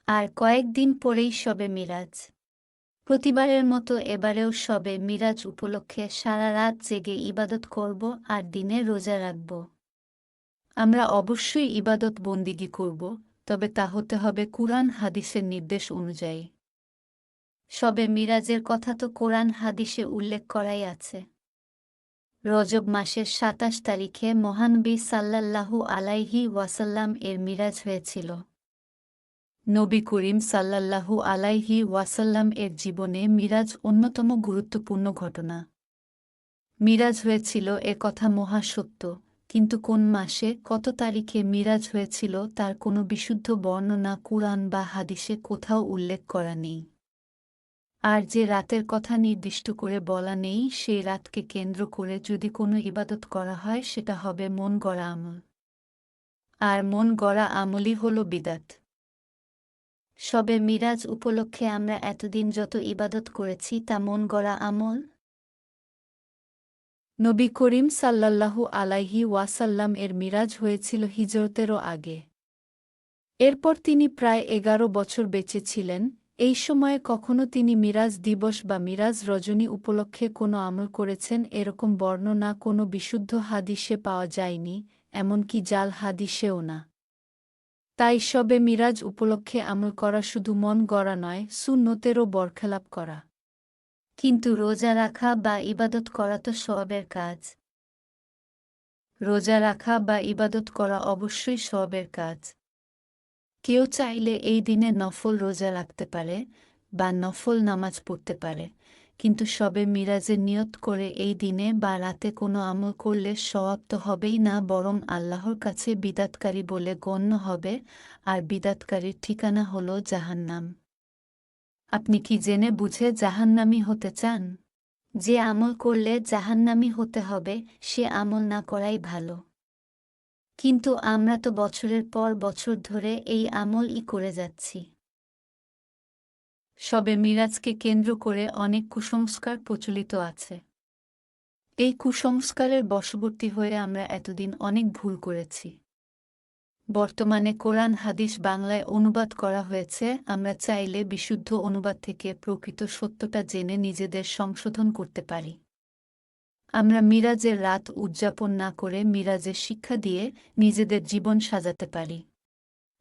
আর কয়েকদিন পরেই শবে মিরাজ। প্রতিবারের মতো এবারেও শবে মিরাজ উপলক্ষে সারা রাত জেগে ইবাদত করব আর দিনে রোজা রাখব। আমরা অবশ্যই ইবাদত বন্দিগি করব, তবে তা হতে হবে কুরআন হাদিসের নির্দেশ অনুযায়ী। শবে মিরাজের কথা তো কোরআন হাদিসে উল্লেখ করাই আছে। রজব মাসের ২৭ তারিখে মহানবী সাল্লাল্লাহু আলাইহি ওয়াসাল্লাম এর মিরাজ হয়েছিল। নবী করিম সাল্লাল্লাহু আলাইহি ওয়াসাল্লাম এর জীবনে মিরাজ অন্যতম গুরুত্বপূর্ণ ঘটনা। মিরাজ হয়েছিল এ কথা মহাসত্য, কিন্তু কোন মাসে কত তারিখে মিরাজ হয়েছিল তার কোনো বিশুদ্ধ বর্ণনা কুরআন বা হাদিসে কোথাও উল্লেখ করা নেই। আর যে রাতের কথা নির্দিষ্ট করে বলা নেই, সেই রাতকে কেন্দ্র করে যদি কোনো ইবাদত করা হয় সেটা হবে মন গড়া আমল। আর মন গড়া আমলই হল বিদআত। শবে মিরাজ উপলক্ষে আমরা এতদিন যত ইবাদত করেছি তা মন গড়া আমল। নবী করিম সাল্লাল্লাহু আলাইহি ওয়াসাল্লাম এর মিরাজ হয়েছিল হিজরতেরও আগে। এরপর তিনি প্রায় ১১ বছর বেঁচে ছিলেন। এই সময়ে কখনো তিনি মিরাজ দিবস বা মিরাজ রজনী উপলক্ষে কোনো আমল করেছেন এরকম বর্ণনা কোনো বিশুদ্ধ হাদিসে পাওয়া যায়নি, এমনকি জাল হাদিসেও না। তাই শবে মিরাজ উপলক্ষে আমল করা শুধু মন গড়া নয়, সুন্নতেরও বরখেলাপ করা। কিন্তু রোজা রাখা বা ইবাদত করা তো সওয়াবের কাজ। রোজা রাখা বা ইবাদত করা অবশ্যই সওয়াবের কাজ। কেউ চাইলে এই দিনে নফল রোজা রাখতে পারে বা নফল নামাজ পড়তে পারে, কিন্তু শবে মিরাজের নিয়ত করে এই দিনে বা রাতে কোনো আমল করলে সওয়াব তো হবেই না, বরং আল্লাহর কাছে বিদআতকারী বলে গণ্য হবে, আর বিদআতকারীর ঠিকানা হল জাহান্নাম। আপনি কি জেনে বুঝে জাহান্নামী হতে চান? যে আমল করলে জাহান্নামী হতে হবে সে আমল না করাই ভালো। কিন্তু আমরা তো বছরের পর বছর ধরে এই আমলই করে যাচ্ছি। শবে মিরাজকে কেন্দ্র করে অনেক কুসংস্কার প্রচলিত আছে। এই কুসংস্কারের বশবর্তী হয়ে আমরা এতদিন অনেক ভুল করেছি। বর্তমানে কোরআন হাদিস বাংলায় অনুবাদ করা হয়েছে, আমরা চাইলে বিশুদ্ধ অনুবাদ থেকে প্রকৃত সত্যটা জেনে নিজেদের সংশোধন করতে পারি। আমরা মিরাজের রাত উদযাপন না করে মিরাজের শিক্ষা দিয়ে নিজেদের জীবন সাজাতে পারি।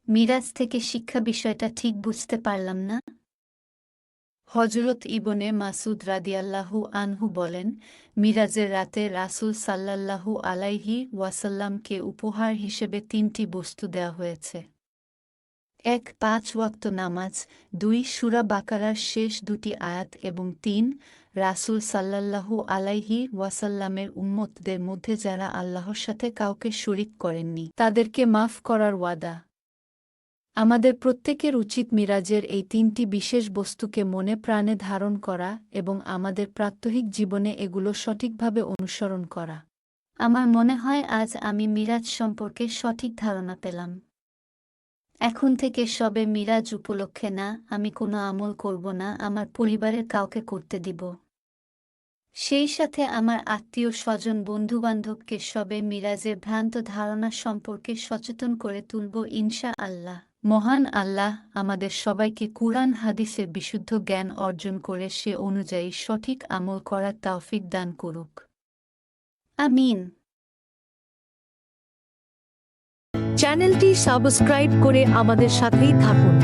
মিরাজ থেকে শিক্ষা বিষয়টা ঠিক বুঝতে পারলাম না। হযরত ইবনে মাসউদ রাদিয়াল্লাহু আনহু বলেন, মিরাজের রাতে রাসূল সাল্লাল্লাহু আলাইহি ওয়াসাল্লামকে উপহার হিসেবে ৩টি বস্তু দেওয়া হয়েছে। ১. ৫ ওয়াক্ত নামাজ, ২. সূরা বাকারার শেষ ২টি আয়াত এবং ৩. রাসূল সাল্লাল্লাহু আলাইহি ওয়াসাল্লামের উম্মতদের মধ্যে যারা আল্লাহর সাথে কাউকে শরিক করেননি তাদেরকে মাফ করার ওয়াদা। আমাদের প্রত্যেকের উচিত মিরাজের এই ৩টি বিশেষ বস্তুকে মনে প্রাণে ধারণ করা এবং আমাদের প্রাত্যহিক জীবনে এগুলো সঠিকভাবে অনুসরণ করা। আমার মনে হয় আজ আমি মিরাজ সম্পর্কে সঠিক ধারণা পেলাম। এখন থেকে শবে মিরাজ উপলক্ষে না, আমি কোনো আমল করব না, আমার পরিবারের কাউকে করতে দিব। সেই সাথে আমার আত্মীয় স্বজন বন্ধুবান্ধবকে শবে মিরাজের ভ্রান্ত ধারণা সম্পর্কে সচেতন করে তুলব ইনশাআল্লাহ। মহান আল্লাহ আমাদের সবাইকে কুরআন হাদিসের বিশুদ্ধ জ্ঞান অর্জন করে সে অনুযায়ী সঠিক আমল করার তৌফিক দান করুক। আমিন। চ্যানেলটি সাবস্ক্রাইব করে আমাদের সাথেই থাকুন।